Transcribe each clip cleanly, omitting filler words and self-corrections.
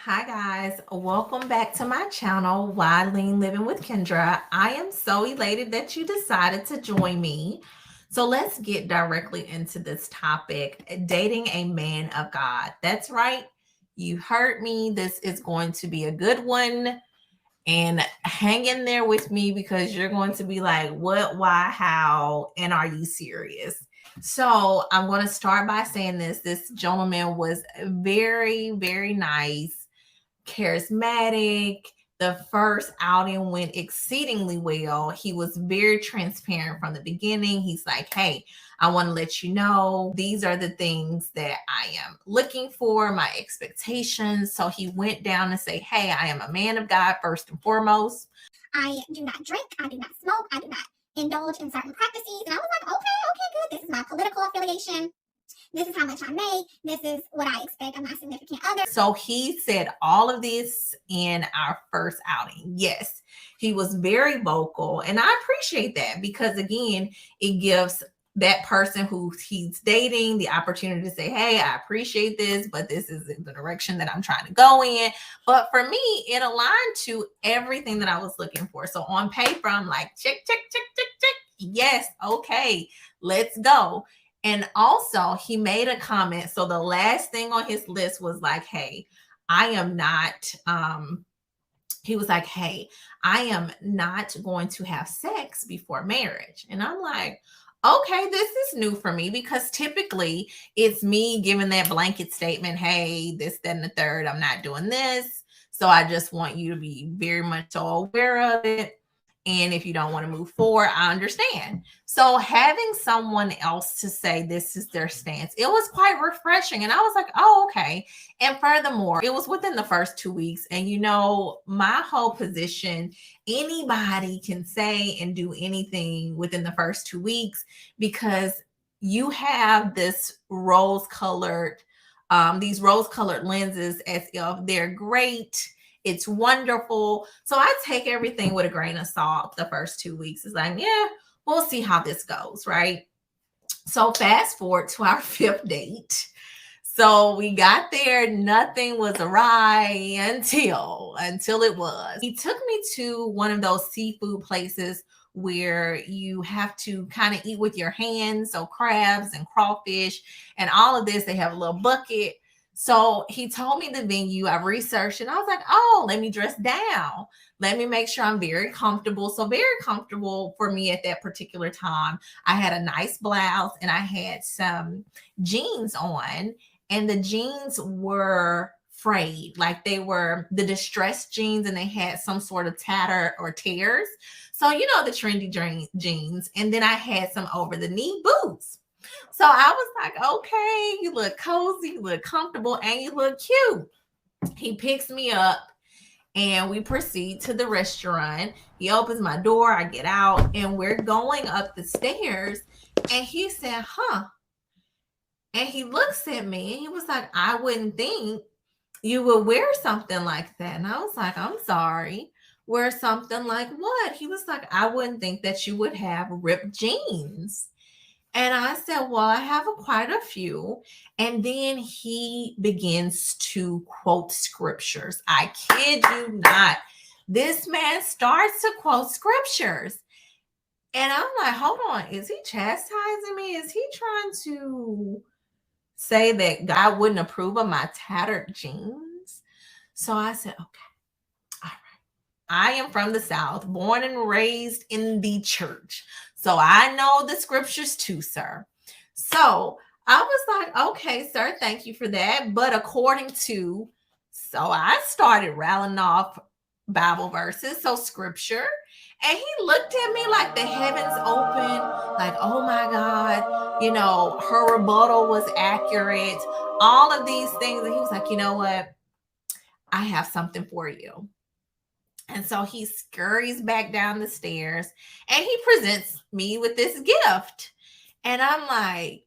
Hi guys, welcome back to my channel, Why Lean Living with Kendra. I am so elated that you decided to join me. So let's get directly into this topic, dating a man of God. That's right, you heard me. This is going to be a good one. And hang in there with me because you're going to be like, what, why, how, and are you serious? So I'm going to start by saying this. This gentleman was very, very nice, charismatic. The first outing went exceedingly well. He was very transparent from the beginning. He's like, hey, I want to let you know these are the things that I am looking for, my expectations. So he went down and say, hey, I am a man of God first and foremost. I do not drink, I do not smoke, I do not indulge in certain practices. And I was like, okay, good. This is my political affiliation. This is how much I make. This is what I expect of my significant other. So he said all of this in our first outing. Yes, he was very vocal. And I appreciate that because, again, it gives that person who he's dating the opportunity to say, hey, I appreciate this, but this is the direction that I'm trying to go in. But for me, it aligned to everything that I was looking for. So on paper, I'm like, check, check, check, check, check. Yes, okay, let's go. And also, he made a comment. So the last thing on his list was like, hey, I am not, he was like, hey, I am not going to have sex before marriage. And I'm like, okay, this is new for me because typically it's me giving that blanket statement, hey, this, that, and the third, I'm not doing this. So I just want you to be very much so aware of it. And if you don't want to move forward, I understand. So having someone else to say this is their stance, it was quite refreshing. And I was like, oh, okay. And furthermore, it was within the first 2 weeks. And my whole position, anybody can say and do anything within the first 2 weeks because you have these rose colored lenses as if they're great, it's wonderful. So I take everything with a grain of salt the first 2 weeks. It's like, yeah, we'll see how this goes, right? So fast forward to our fifth date. So we got there, nothing was awry until it was. He took me to one of those seafood places where you have to kind of eat with your hands. So crabs and crawfish and all of this, they have a little bucket. So he told me the venue. I researched and I was like, oh, let me dress down. Let me make sure I'm very comfortable. So very comfortable for me at that particular time. I had a nice blouse and I had some jeans on, and the jeans were frayed, like they were the distressed jeans, and they had some sort of tatter or tears. So the trendy jeans, and then I had some over the knee boots. So I was like, okay, you look cozy, you look comfortable, and you look cute. He picks me up and we proceed to the restaurant. He opens my door, I get out, and we're going up the stairs. And he said, huh. And he looks at me and he was like, I wouldn't think you would wear something like that. And I was like, I'm sorry. Wear something like what? He was like, I wouldn't think that you would have ripped jeans. And I said, well, I have quite a few. And then he begins to quote scriptures. I kid you not. This man starts to quote scriptures. And I'm like, hold on. Is he chastising me? Is he trying to say that God wouldn't approve of my tattered jeans? So I said, okay, all right. I am from the South, born and raised in the church. So I know the scriptures too, sir. So I was like, okay, sir, thank you for that. But so I started rattling off Bible verses, so scripture. And he looked at me like the heavens open, like, oh my God, her rebuttal was accurate, all of these things. And he was like, you know what? I have something for you. And so he scurries back down the stairs and he presents me with this gift. And I'm like,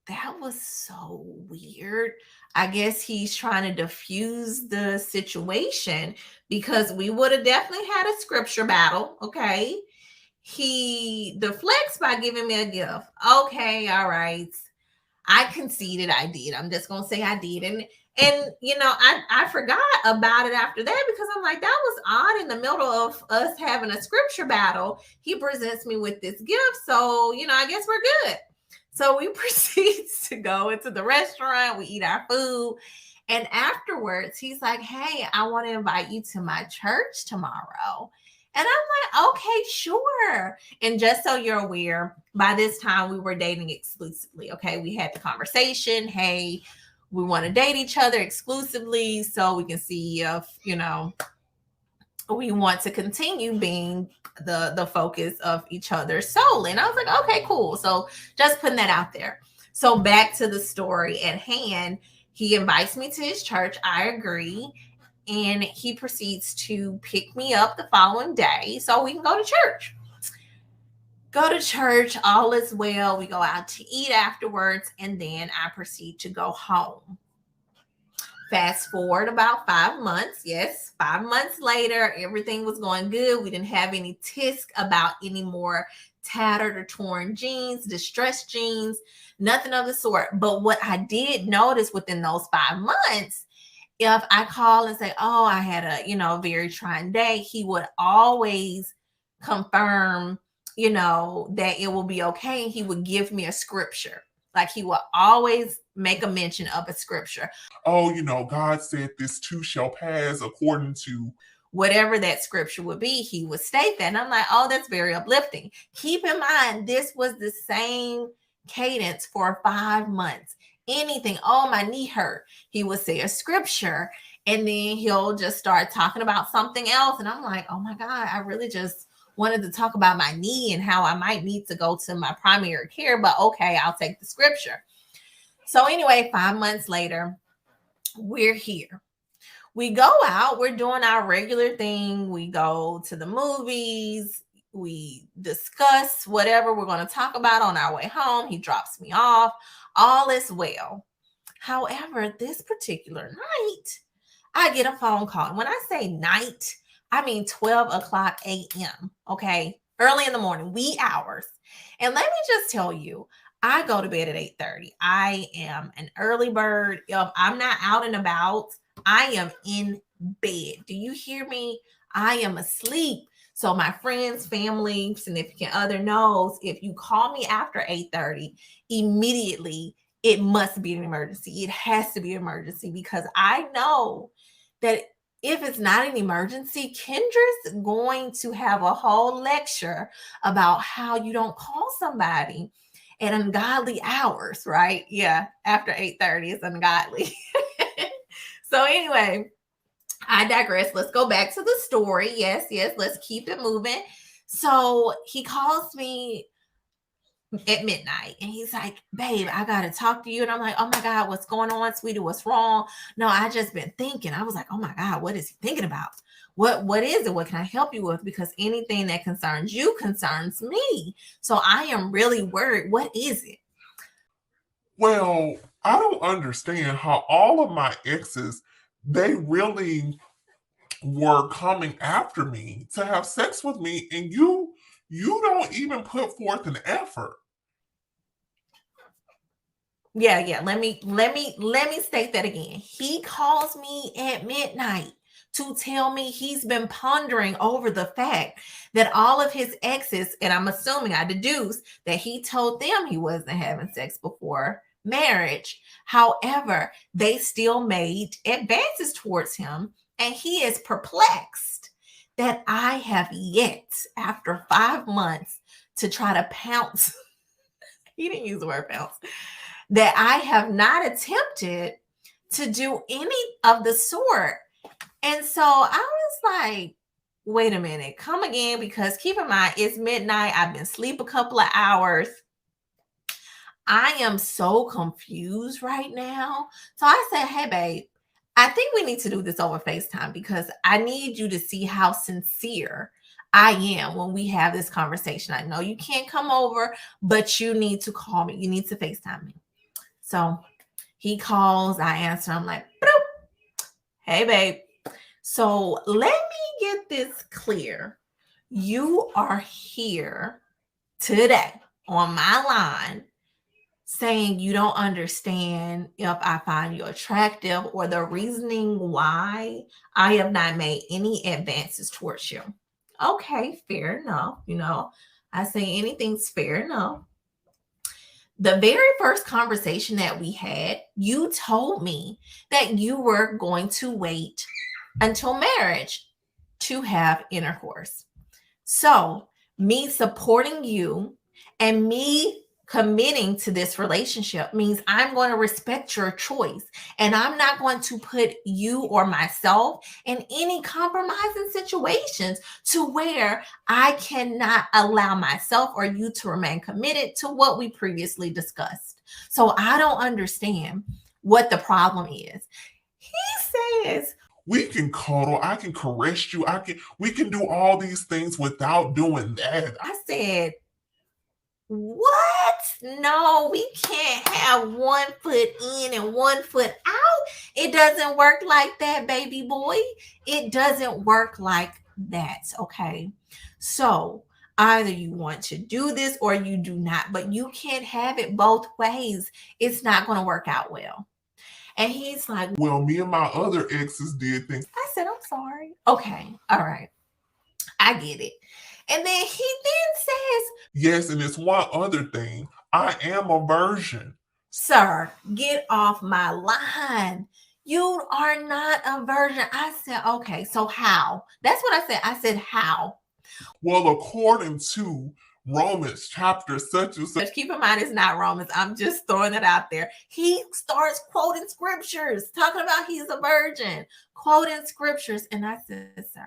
that was so weird. I guess he's trying to diffuse the situation because we would have definitely had a scripture battle. Okay. He deflects by giving me a gift. Okay. All right. I conceded I did. I'm just going to say I did. And I forgot about it after that because I'm like, that was odd. In the middle of us having a scripture battle, he presents me with this gift. So, I guess we're good. So we proceed to go into the restaurant. We eat our food. And afterwards, he's like, hey, I want to invite you to my church tomorrow. And I'm like, okay, sure. And just so you're aware, by this time we were dating exclusively. Okay. We had the conversation. Hey, we want to date each other exclusively so we can see if, we want to continue being the focus of each other's soul. And I was like, okay, cool. So just putting that out there. So back to the story at hand, he invites me to his church. I agree. And he proceeds to pick me up the following day so we can go to church. Go to church, all is well. We go out to eat afterwards, and then I proceed to go home. Fast forward about 5 months. Yes, 5 months later, everything was going good. We didn't have any tisk about any more tattered or torn jeans, distressed jeans, nothing of the sort. But what I did notice within those 5 months, if I call and say, oh, I had a, very trying day, he would always confirm, that it will be okay. And he would give me a scripture. Like he will always make a mention of a scripture. Oh, God said this too shall pass according to whatever that scripture would be, he would state that. And I'm like, oh, that's very uplifting. Keep in mind, this was the same cadence for 5 months. Anything, oh, my knee hurt, he would say a scripture, and then he'll just start talking about something else. And I'm like, oh my God, I really just wanted to talk about my knee and how I might need to go to my primary care, but okay, I'll take the scripture. So anyway, 5 months later, we're here. We go out, we're doing our regular thing. We go to the movies, we discuss whatever we're going to talk about on our way home. He drops me off. All is well. However, this particular night, I get a phone call. And when I say night, I mean 12 o'clock a.m. Okay. Early in the morning, wee hours. And let me just tell you, I go to bed at 8:30. I am an early bird. If I'm not out and about, I am in bed. Do you hear me? I am asleep. So my friends, family, significant other knows if you call me after 8:30, immediately it must be an emergency. It has to be an emergency because I know that if it's not an emergency, Kendra's going to have a whole lecture about how you don't call somebody at ungodly hours, right? Yeah, after 8:30 is ungodly. So anyway, I digress. Let's go back to the story. Yes, let's keep it moving. So he calls me at midnight and he's like, babe, I gotta talk to you. And I'm like, oh my God, what's going on, sweetie? What's wrong? No, I just been thinking. I was like, oh my God, what is he thinking about? What is it? What can I help you with? Because anything that concerns you concerns me. So I am really worried. What is it? Well, I don't understand how all of my exes, they really were coming after me to have sex with me, and you don't even put forth an effort. Yeah. Let me state that again. He calls me at midnight to tell me he's been pondering over the fact that all of his exes, and I'm assuming I deduce that he told them he wasn't having sex before marriage. However, they still made advances towards him, and he is perplexed that I have yet, after 5 months, to try to pounce. He didn't use the word pounce. That I have not attempted to do any of the sort. And so I was like, wait a minute, come again, because keep in mind, it's midnight. I've been asleep a couple of hours. I am so confused right now. So I said, hey, babe, I think we need to do this over FaceTime because I need you to see how sincere I am when we have this conversation. I know you can't come over, but you need to call me. You need to FaceTime me. So he calls, I answer. I'm like, boop. Hey, babe. So let me get this clear. You are here today on my line saying you don't understand if I find you attractive or the reasoning why I have not made any advances towards you. Okay, fair enough. I say anything's fair enough. The very first conversation that we had, you told me that you were going to wait until marriage to have intercourse. So, me supporting you and me committing to this relationship means I'm going to respect your choice, and I'm not going to put you or myself in any compromising situations to where I cannot allow myself or you to remain committed to what we previously discussed. So I don't understand what the problem is. He says, We can cuddle, I can caress you, we can do all these things without doing that. I said, what? No, we can't have one foot in and one foot out. It doesn't work like that, baby boy. It doesn't work like that. Okay. So either you want to do this or you do not, but you can't have it both ways. It's not going to work out well. And he's like, Well, me and my other exes did things. I said, I'm sorry. Okay. All right. I get it. And then he then says, Yes, and it's one other thing. I am a virgin. Sir, get off my line. You are not a virgin. I said, okay, so how? That's what I said. I said, how? Well, according to Romans chapter such and such. Keep in mind, it's not Romans. I'm just throwing it out there. He starts quoting scriptures, talking about he's a virgin, quoting scriptures. And I said, sir,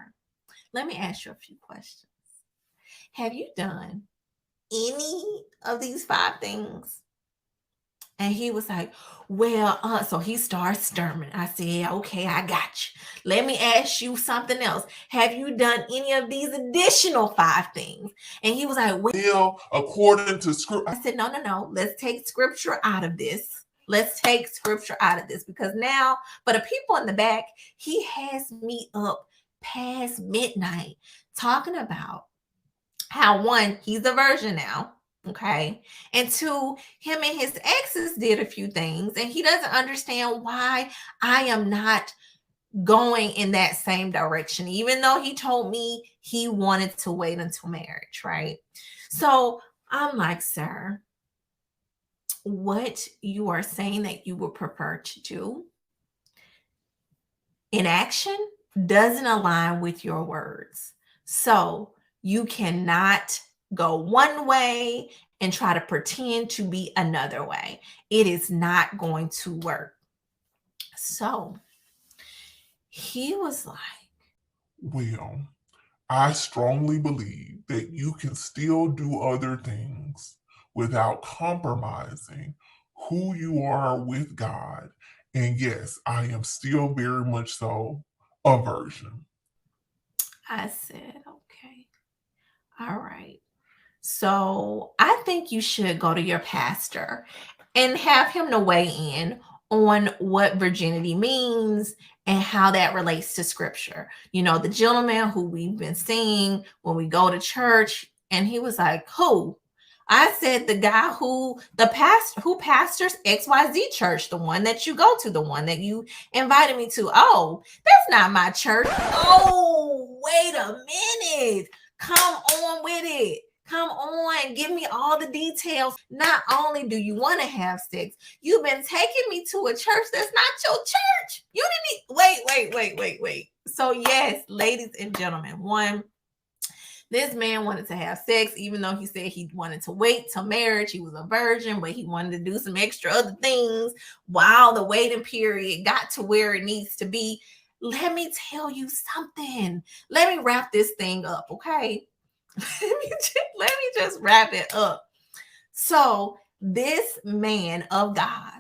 let me ask you a few questions. Have you done any of these 5 things? And he was like, well, so he starts stirring. I said, okay, I got you. Let me ask you something else. Have you done any of these additional 5 things? And he was like, well, according to scripture. I said, no. Let's take scripture out of this. Let's take scripture out of this, because now, for the people in the back, he has me up past midnight talking about how, 1, he's a virgin now. Okay. And 2, him and his exes did a few things, and he doesn't understand why I am not going in that same direction, even though he told me he wanted to wait until marriage. Right. So I'm like, sir, what you are saying that you would prefer to do in action doesn't align with your words. So you cannot go one way and try to pretend to be another way. It is not going to work. So he was like, well, I strongly believe that you can still do other things without compromising who you are with God. And yes, I am still very much so a virgin. I said, okay, all right. So I think you should go to your pastor and have him to weigh in on what virginity means and how that relates to scripture. The gentleman who we've been seeing when we go to church, and he was like, who? I said, the guy who pastors XYZ church, the one that you go to, the one that you invited me to. Oh, that's not my church. Oh, wait a minute. Come on with it. Come on, give me all the details. Not only do you want to have sex, you've been taking me to a church that's not your church. You didn't wait. So yes, ladies and gentlemen, 1, this man wanted to have sex, even though he said he wanted to wait till marriage. He was a virgin, but he wanted to do some extra other things while the waiting period got to where it needs to be. Let me tell you something. Let me wrap this thing up, okay? Let me just wrap it up. So this man of God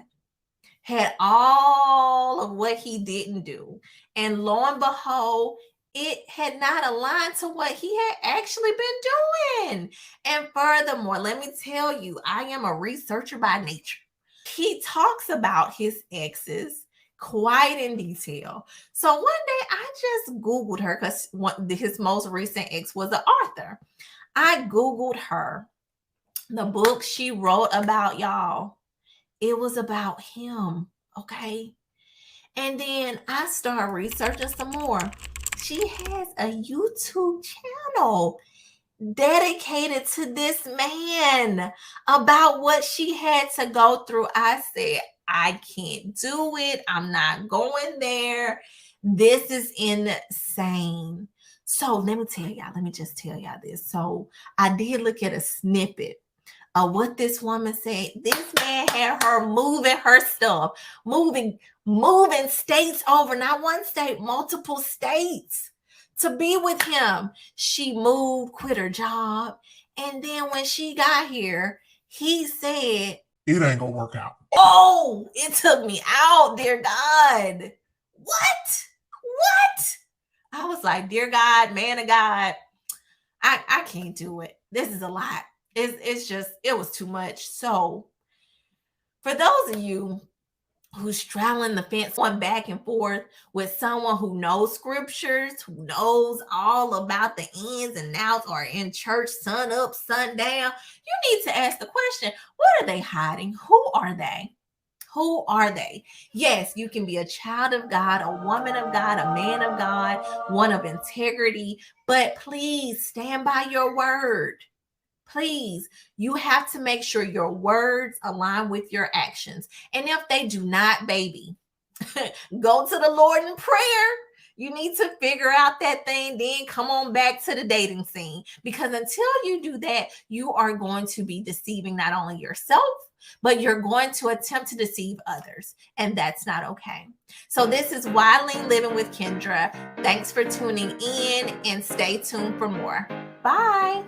had all of what he didn't do. And lo and behold, it had not aligned to what he had actually been doing. And furthermore, let me tell you, I am a researcher by nature. He talks about his exes quite in detail. So one day I just Googled her, because his most recent ex was an author. I Googled her, the book she wrote about, y'all. It was about him. Okay. And then I started researching some more. She has a YouTube channel dedicated to this man about what she had to go through. I said, I can't do it. I'm not going there. This is insane. So let me just tell y'all this. So I did look at a snippet of what this woman said. This man had her moving her stuff, moving states over, not one state, multiple states to be with him. She moved, quit her job. And then when she got here, he said, it ain't gonna work out. oh, it took me out, dear God. What? I was like, dear God, man of God, I can't do it. This is a lot. It's just, it was too much. So for those of you who's straddling the fence, going back and forth with someone who knows scriptures, who knows all about the ins and outs, or in church sun up, sun down, you need to ask the question, what are they hiding? Who are they? Who are they? Yes, you can be a child of God, a woman of God, a man of God, one of integrity, but please stand by your word. Please, you have to make sure your words align with your actions. And if they do not, baby, go to the Lord in prayer. You need to figure out that thing, then come on back to the dating scene. Because until you do that, you are going to be deceiving not only yourself, but you're going to attempt to deceive others. And that's not okay. So this is Wildly Living with Kendra. Thanks for tuning in and stay tuned for more. Bye.